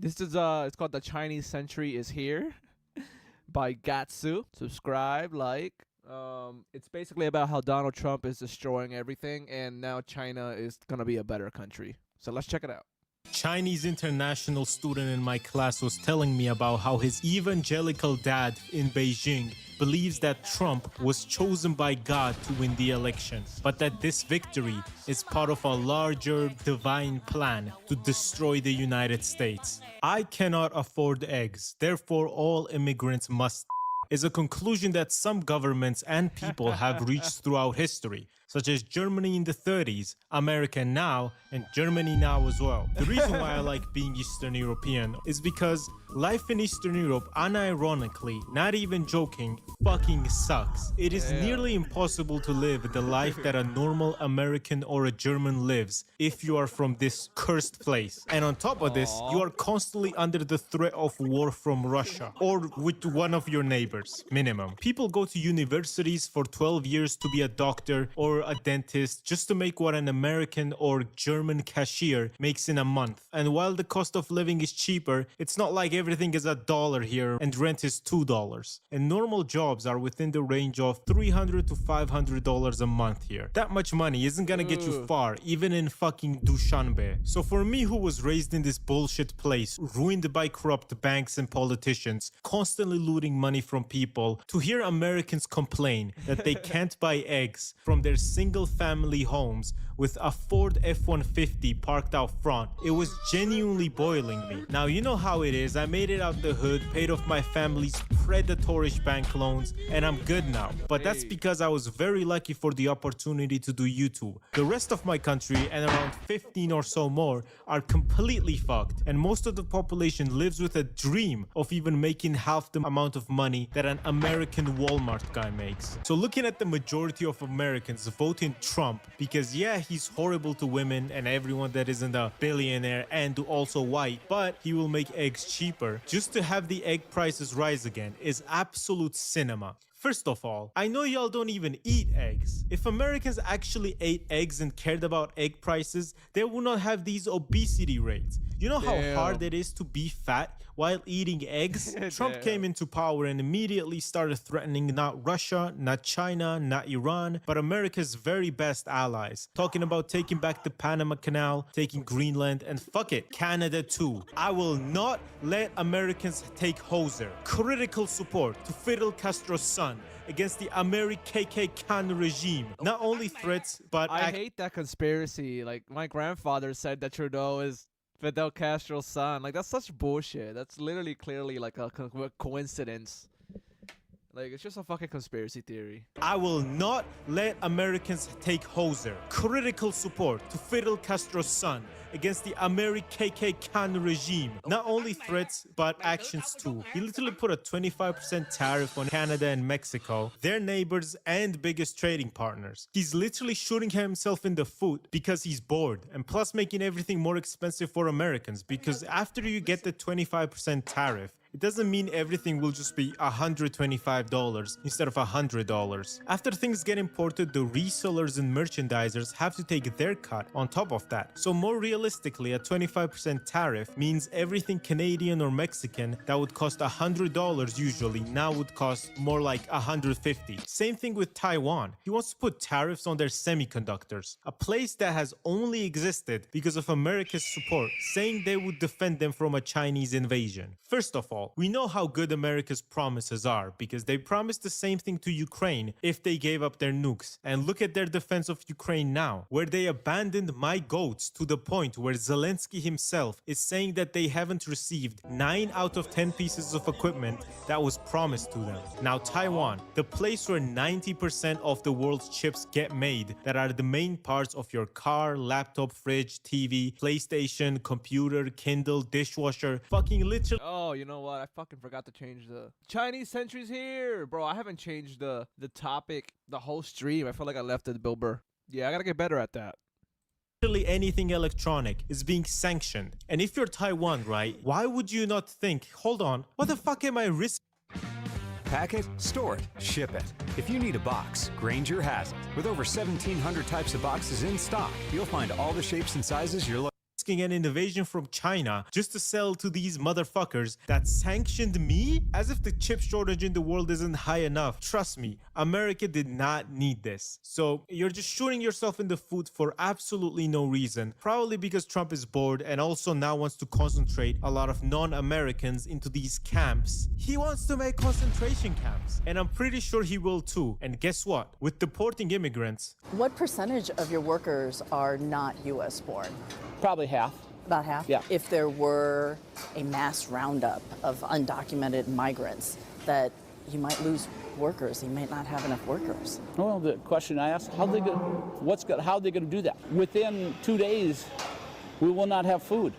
This is it's called The Chinese Century is Here by Gatsu. Subscribe, like. It's basically about how Donald Trump is destroying everything, and now China is gonna be a better country. So let's check it out. Chinese international student in my class was telling me about how his evangelical dad in Beijing believes that Trump was chosen by God to win the election, but that this victory is part of a larger divine plan to destroy the United States. I cannot afford eggs, therefore all immigrants must is a conclusion that some governments and people have reached throughout history, such as Germany in the 30s, America now, and Germany now as well. The reason why I like being Eastern European is because life in Eastern Europe, unironically, not even joking, fucking sucks. It is nearly impossible to live the life that a normal American or a German lives if you are from this cursed place. And on top of this, you are constantly under the threat of war from Russia or with one of your neighbors, minimum. People go to universities for 12 years to be a doctor or a dentist just to make what an American or German cashier makes in a month. And while the cost of living is cheaper, it's not like everything is $1 here and rent is $2. And normal jobs are within the range of $300 to $500 a month here. That much money isn't gonna get you far, even in fucking Dushanbe. So for me, who was raised in this bullshit place, ruined by corrupt banks and politicians, constantly looting money from people, to hear Americans complain that they can't buy eggs from their single family homes with a Ford F-150 parked out front, it was genuinely boiling me. Now you know how it is, I made it out the hood, paid off my family's predatorish bank loans, and I'm good now. But that's because I was very lucky for the opportunity to do YouTube. The rest of my country, and around 15 or so more, are completely fucked, and most of the population lives with a dream of even making half the amount of money that an American Walmart guy makes. So looking at the majority of Americans voting Trump, because yeah, he's horrible to women and everyone that isn't a billionaire and also white, but he will make eggs cheaper, just to have the egg prices rise again is absolute cinema. First of all, I know y'all don't even eat eggs. If Americans actually ate eggs and cared about egg prices, they would not have these obesity rates. You know how hard it is to be fat while eating eggs? Trump came into power and immediately started threatening not Russia, not China, not Iran, but America's very best allies. Talking about taking back the Panama Canal, taking Greenland, and fuck it, Canada too. I will not let Americans take Hoser. Critical support to Fidel Castro's son against the American regime. Not only threats, but I hate that conspiracy. Like, my grandfather said that Trudeau is Fidel Castro's son. Like, that's such bullshit. That's literally clearly like a coincidence. Like, it's just a fucking conspiracy theory. I will not let Americans take Hoser. Critical support to Fidel Castro's son against the American regime. Not only threats, but actions too. He literally put a 25% tariff on Canada and Mexico, their neighbors and biggest trading partners. He's literally shooting himself in the foot because he's bored, and plus making everything more expensive for Americans, because after you get the 25% tariff, it doesn't mean everything will just be $125 instead of $100. After things get imported, the resellers and merchandisers have to take their cut on top of that. So more realistically, a 25% tariff means everything Canadian or Mexican that would cost $100 usually now would cost more like $150. Same thing with Taiwan. He wants to put tariffs on their semiconductors, a place that has only existed because of America's support, saying they would defend them from a Chinese invasion. First of all, we know how good America's promises are because they promised the same thing to Ukraine if they gave up their nukes. And look at their defense of Ukraine now, where they abandoned my goats to the point where Zelensky himself is saying that they haven't received 9 out of 10 pieces of equipment that was promised to them. Now Taiwan, the place where 90% of the world's chips get made that are the main parts of your car, laptop, fridge, TV, PlayStation, computer, Kindle, dishwasher, fucking literally. Oh, you know what? I fucking forgot to change the Chinese Century's Here. Bro, I haven't changed the topic the whole stream. I feel like I left it Bill Burr. Yeah, I gotta get better at that. Literally anything electronic is being sanctioned. And if you're Taiwan, right, why would you not think, hold on, what the fuck am I risking? Pack it, store it, ship it. If you need a box, Grainger has it. With over 1,700 types of boxes in stock, you'll find all the shapes and sizes you're looking risking an invasion from China just to sell to these motherfuckers that sanctioned me? As if the chip shortage in the world isn't high enough. Trust me, America did not need this. So you're just shooting yourself in the foot for absolutely no reason. Probably because Trump is bored and also now wants to concentrate a lot of non-Americans into these camps. He wants to make concentration camps. And I'm pretty sure he will too. And guess what? With deporting immigrants, What percentage of your workers are not U.S. born? Probably half. About half? Yeah. If there were a mass roundup of undocumented migrants, that you might lose workers. You may not have enough workers. Well, the question I asked, how are they going to do that? Within 2 days, we will not have food.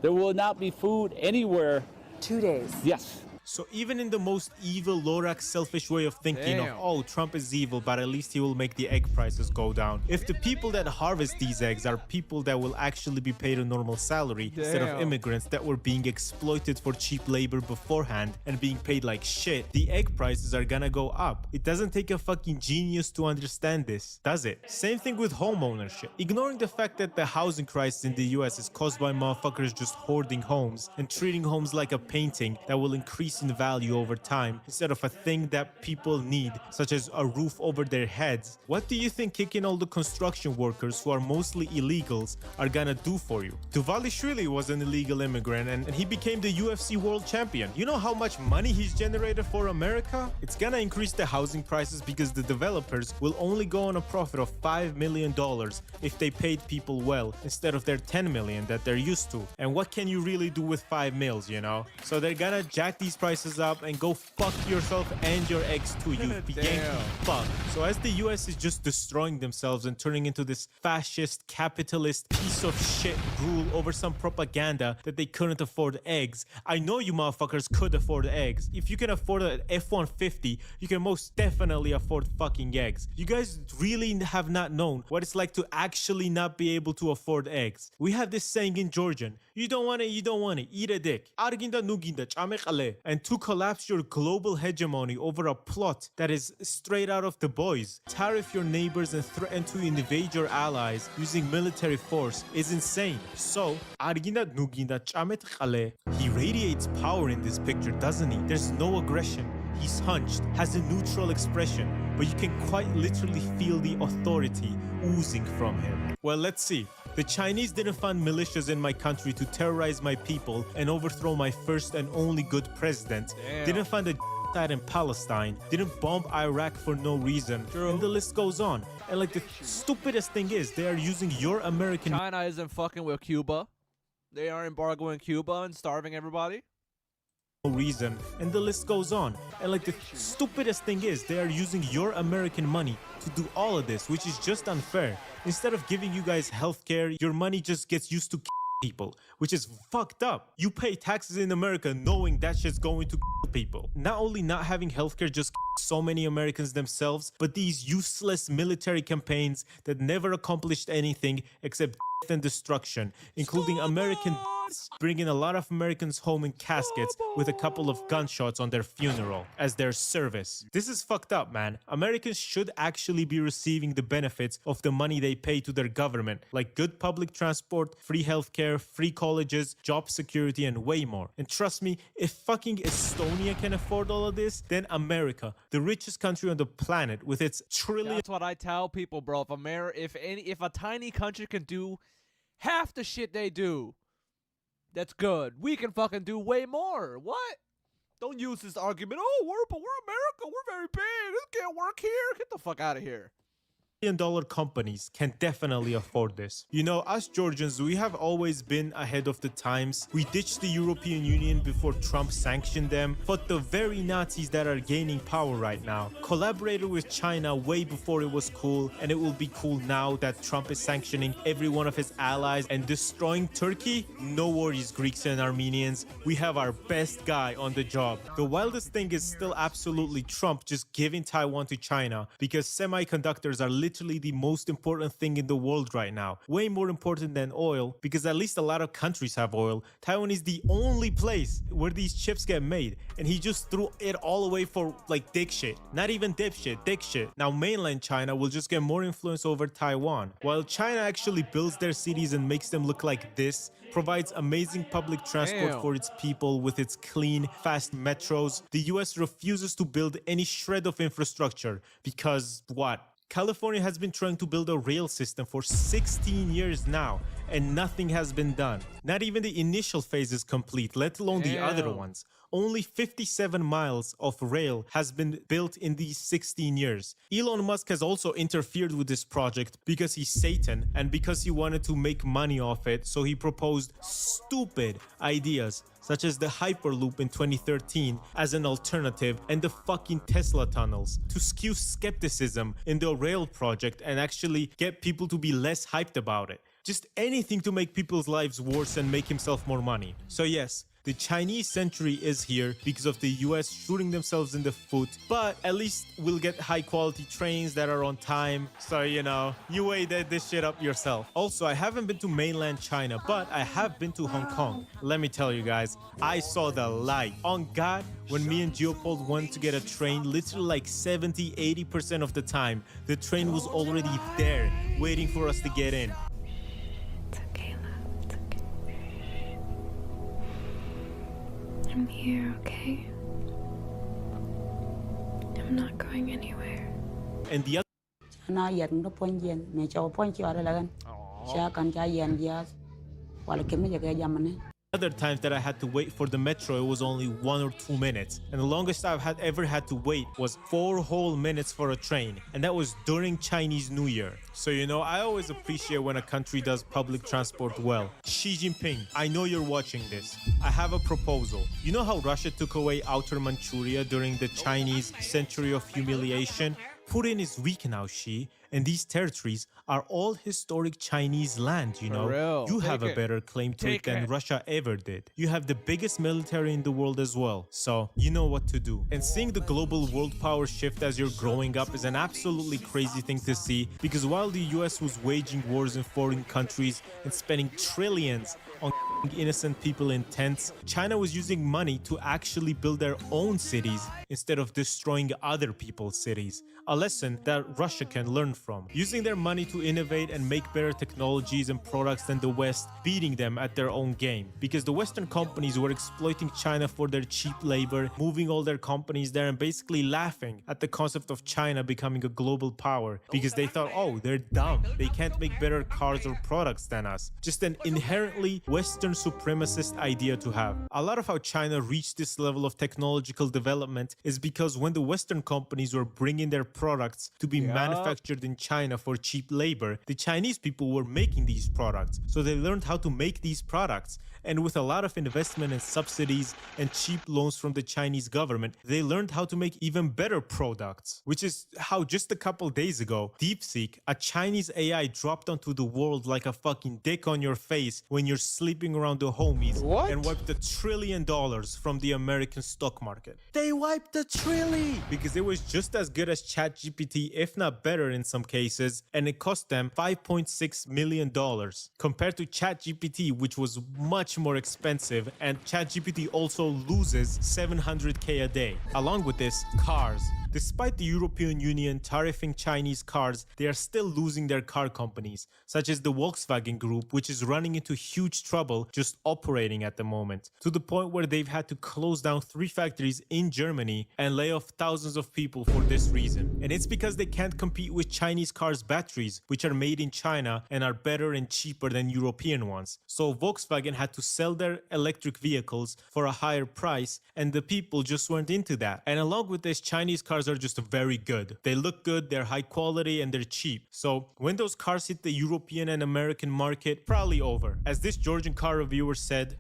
There will not be food anywhere. 2 days. Yes. so even in the most evil, Lorax, selfish way of thinking Damn. of, oh, Trump is evil, but at least he will make the egg prices go down. If the people that harvest these eggs are people that will actually be paid a normal salary instead of Damn. immigrants that were being exploited for cheap labor beforehand and being paid like shit, the egg prices are gonna go up. It doesn't take a fucking genius to understand this, does it? Same thing with home ownership. Ignoring the fact that the housing crisis in the US is caused by motherfuckers just hoarding homes and treating homes like a painting that will increase in value over time instead of a thing that people need, such as a roof over their heads. What do you think kicking all the construction workers who are mostly illegals are gonna do for you? Duvalishvili was an illegal immigrant and he became the UFC world champion. You know how much money he's generated for America? It's gonna increase the housing prices because the developers will only go on a profit of $5 million if they paid people well instead of their 10 million that they're used to. And what can you really do with 5 mils, you know? So they're gonna jack these prices up and go fuck yourself and your eggs too, you Yankee Damn. fuck. So as the US is just destroying themselves and turning into this fascist, capitalist piece of shit rule over some propaganda that they couldn't afford eggs, I know you motherfuckers could afford eggs. If you can afford an F-150, you can most definitely afford fucking eggs. You guys really have not known what it's like to actually not be able to afford eggs. We have this saying in Georgian, you don't want it, you don't want it, eat a dick. Arginda nuginda, chame qale. And to collapse your global hegemony over a plot that is straight out of The Boys, tariff your neighbors and threaten to invade your allies using military force is insane. So, Arginda nuginda, chame qale. He radiates power in this picture, doesn't he? There's no aggression. He's hunched, has a neutral expression, but you can quite literally feel the authority oozing from him. Well, let's see. The Chinese didn't fund militias in my country to terrorize my people and overthrow my first and only good president. Damn. Didn't fund a that in Palestine, didn't bomb Iraq for no reason, and the list goes on. And like the stupidest thing is, they are using your American China isn't fucking with Cuba. They are embargoing Cuba and starving everybody. reason, and the list goes on. And like the stupidest thing is, they are using your American money to do all of this, which is just unfair. Instead of giving you guys healthcare, your money just gets used to people, which is fucked up. You pay taxes in America knowing that shit's going to people. Not only not having healthcare just so many Americans themselves, but these useless military campaigns that never accomplished anything except death and destruction, including American bringing a lot of Americans home in caskets with a couple of gunshots on their funeral as their service. This is fucked up, man. Americans should actually be receiving the benefits of the money they pay to their government, like good public transport, free healthcare, free colleges, job security, and way more. And trust me, if fucking Estonia can afford all of this, then America, the richest country on the planet with its trillion That's what I tell people, bro. If a tiny country can do half the shit they do, that's good. We can fucking do way more. What? Don't use this argument. Oh, we're America. We're very big. This can't work here. Get the fuck out of here. $1 companies can definitely afford this. You know, us Georgians, we have always been ahead of the times. We ditched the European Union before Trump sanctioned them, fought the very Nazis that are gaining power right now, collaborated with China way before it was cool, and it will be cool now that Trump is sanctioning every one of his allies and destroying Turkey. No worries, Greeks and Armenians. We have our best guy on the job. The wildest thing is still absolutely Trump just giving Taiwan to China because semiconductors are literally the most important thing in the world right now. Way more important than oil, because at least a lot of countries have oil. Taiwan is the only place where these chips get made, and he just threw it all away for like dick shit. Not even dipshit, dick shit. Now mainland China will just get more influence over Taiwan. While China actually builds their cities and makes them look like this, provides amazing public transport Damn. for its people with its clean, fast metros, the US refuses to build any shred of infrastructure because what? California has been trying to build a rail system for 16 years now, and nothing has been done. Not even the initial phase is complete, let alone the other Damn. ones. Only 57 miles of rail has been built in these 16 years. Elon Musk has also interfered with this project because he's Satan and because he wanted to make money off it, so he proposed stupid ideas such as the Hyperloop in 2013 as an alternative and the fucking Tesla tunnels to skew skepticism in the rail project and actually get people to be less hyped about it. Just anything to make people's lives worse and make himself more money. So yes, the Chinese century is here because of the US shooting themselves in the foot, but at least we'll get high quality trains that are on time. So, you know, you weigh this shit up yourself. Also, I haven't been to mainland China, but I have been to Hong Kong. Let me tell you guys, I saw the light. On God, when me and Geopold wanted to get a train, literally like 70-80% of the time, the train was already there, waiting for us to get in. It's okay, love. It's okay. I'm here, okay? I'm not going anywhere. And the na yet no point yen me cho point yo la gan cha kan cha yen ya wala kem ne ga jamane other times that I had to wait for the metro, it was only 1 or 2 minutes. And the longest I've ever had to wait was 4 whole minutes for a train. And that was during Chinese New Year. So, you know, I always appreciate when a country does public transport well. Xi Jinping, I know you're watching this. I have a proposal. You know how Russia took away Outer Manchuria during the Chinese Century of Humiliation? Putin is weak now, Xi, and these territories are all historic Chinese land, you know. real. You Take have a it. better claim to Take it than it. Russia ever did. You have the biggest military in the world as well, so you know what to do. And seeing the global world power shift as you're growing up is an absolutely crazy thing to see, because while the US was waging wars in foreign countries and spending trillions on innocent people in tents, China was using money to actually build their own cities instead of destroying other people's cities. A lesson that Russia can learn from. Using their money to innovate and make better technologies and products than the West, beating them at their own game. Because the Western companies were exploiting China for their cheap labor, moving all their companies there and basically laughing at the concept of China becoming a global power because they thought, oh, they're dumb. They can't make better cars or products than us. Just an inherently Western supremacist idea to have. A lot of how China reached this level of technological development is because when the Western companies were bringing their products to be manufactured in China for cheap labor, the Chinese people were making these products. So they learned how to make these products. And with a lot of investment and subsidies and cheap loans from the Chinese government, they learned how to make even better products. Which is how just a couple days ago, DeepSeek, a Chinese AI, dropped onto the world like a fucking dick on your face when you're sleeping around the homies and wiped $1 trillion from the American stock market. They wiped $1 trillion because it was just as good as ChatGPT, if not better in some cases, and it cost them $5.6 million compared to ChatGPT, which was much more expensive, and ChatGPT also loses $700K a day. Along with this, cars. Despite the European Union tariffing Chinese cars, they are still losing their car companies, such as the Volkswagen Group, which is running into huge trouble just operating at the moment, to the point where they've had to close down 3 factories in Germany and lay off thousands of people for this reason. And it's because they can't compete with Chinese cars' batteries, which are made in China and are better and cheaper than European ones. So Volkswagen had to sell their electric vehicles for a higher price, and the people just weren't into that. And along with this, Chinese cars are just very good. They look good, they're high quality, and they're cheap. So when those cars hit the European and American market, probably over. As this Georgian car reviewer said,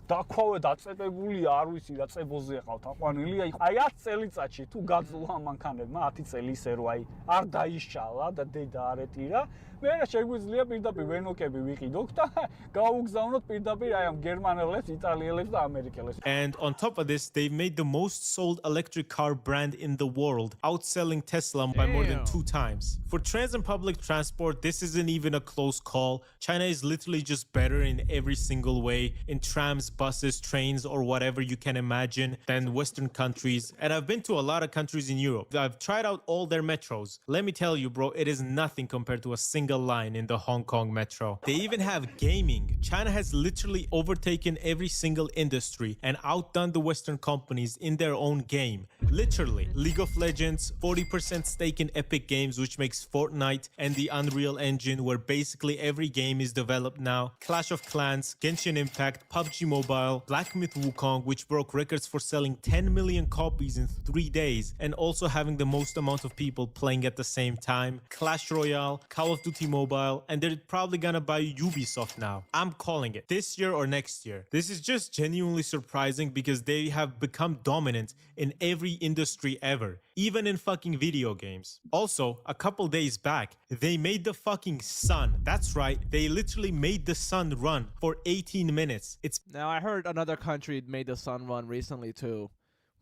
დაქვავე დაწესებულია, არ ვიცი რა წებოზე ყავთ აყვანილი, აი 10 წელიწადში თუ გაძლო მანქანებმა 10 წელი ისე რომ აი არ დაიშალა და დედა არ ეტირა, მერე შეგვიძლია პირდაპირ ვენოკები ვიყიდოთ და გავუგზავნოთ პირდაპირ აი ამ გერმანელებს, იტალიელებს და ამერიკელებს. And on top of this, they've made the most sold electric car brand in the world, outselling Tesla by more than 2 times. For trans and public transport, this isn't even a close call. China is literally just better in every single way, in trams, buses, trains, or whatever you can imagine, than Western countries. And I've been to a lot of countries in Europe. I've tried out all their metros. Let me tell you, bro, it is nothing compared to a single line in the Hong Kong metro. They even have gaming. China has literally overtaken every single industry and outdone the Western companies in their own game. Literally, League of Legends, 40% stake in Epic Games, which makes Fortnite and the Unreal Engine, where basically every game is developed now. Clash of Clans, Genshin Impact, PUBG Mobile, Black Myth Wukong, which broke records for selling 10 million copies in 3 days and also having the most amount of people playing at the same time. Clash Royale, Call of Duty Mobile, and they're probably gonna buy Ubisoft now. I'm calling it this year or next year. This is just genuinely surprising because they have become dominant in every industry ever, even in fucking video games. Also, a couple days back, they made the fucking sun. That's right, they literally made the sun run for 18 minutes. It's Now I heard another country made the sun run recently too,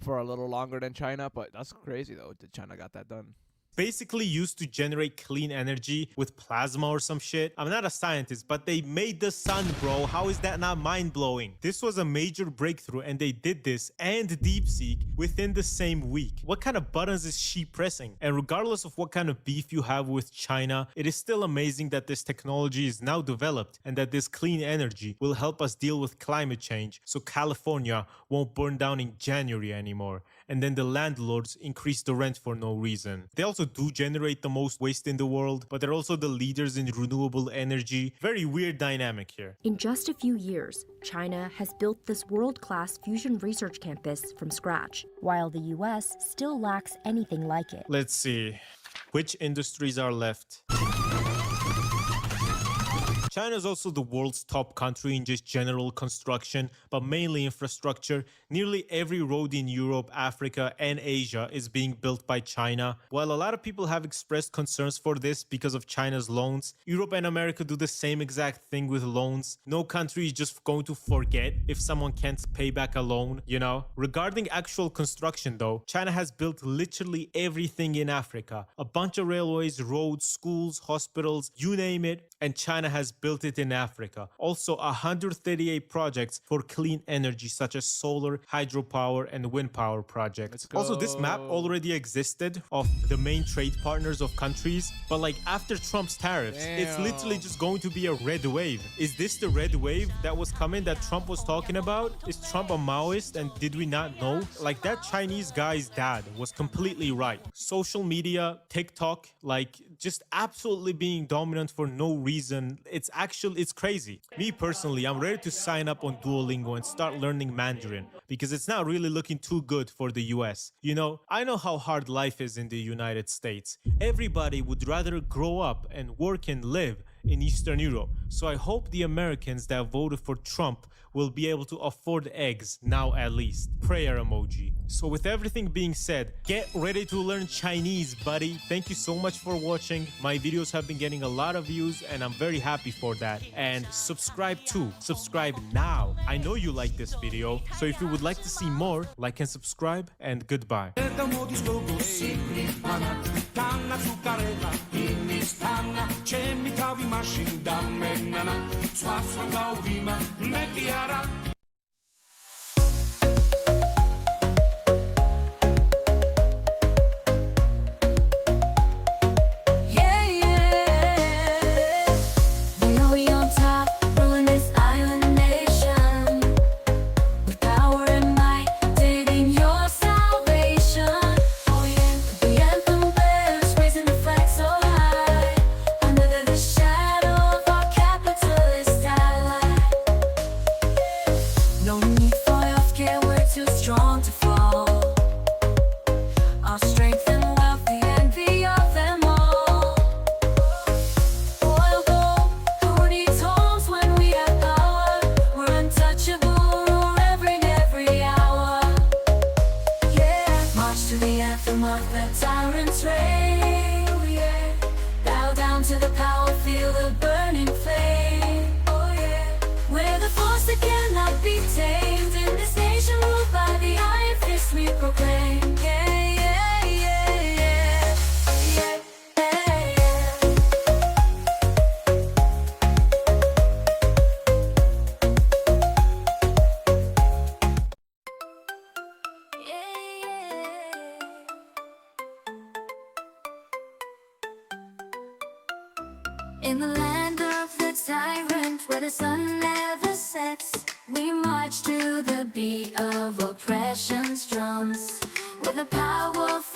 for a little longer than China, but that's crazy though that China got that done. basically used to generate clean energy with plasma or some shit. I'm not a scientist, but they made the sun, bro. How is that not mind-blowing? This was a major breakthrough, and they did this and DeepSeek within the same week. What kind of buttons is she pressing? And regardless of what kind of beef you have with China, it is still amazing that this technology is now developed and that this clean energy will help us deal with climate change, so California won't burn down in January anymore, and then the landlords increase the rent for no reason. They also do generate the most waste in the world, but they're also the leaders in renewable energy. Very weird dynamic here. In just a few years, China has built this world-class fusion research campus from scratch, while the US still lacks anything like it. Let's see. Which industries are left? China is also the world's top country in just general construction, but mainly infrastructure. Nearly every road in Europe, Africa, and Asia is being built by China. While a lot of people have expressed concerns for this because of China's loans, Europe and America do the same exact thing with loans. No country is just going to forget if someone can't pay back a loan, you know? Regarding actual construction though, China has built literally everything in Africa. A bunch of railways, roads, schools, hospitals, you name it, and China has built it in Africa. Also, 138 projects for clean energy such as solar, hydropower, and wind power projects. Also, this map already existed of the main trade partners of countries, but like after Trump's tariffs, it's literally just going to be a red wave. Is this the red wave that was coming that Trump was talking about? Is Trump a Maoist and did we not know? Like that Chinese guy's dad was completely right. Social media, TikTok, like just absolutely being dominant for no reason. It's crazy. Me personally, I'm ready to sign up on Duolingo and start learning Mandarin because it's not really looking too good for the US. You know, I know how hard life is in the United States. Everybody would rather grow up and work and live in Eastern Europe. So I hope the Americans that voted for Trump will be able to afford eggs now at least. Prayer emoji. So with everything being said, get ready to learn Chinese, buddy. Thank you so much for watching. My videos have been getting a lot of views and I'm very happy for that. And subscribe too. Subscribe now. I know you like this video. So if you would like to see more, like and subscribe, and goodbye. march to the anthem of the tyrant's reign. Oh yeah. Bow down to the power, feel the burning flame. Oh yeah. We're the force that cannot be tamed. In this nation ruled by the iron fist we proclaim. Yeah, yeah, yeah, yeah. Yeah, yeah, yeah. In the land of the tyrant, where the sun never sets, we march to the beat of oppression's drums. With a powerful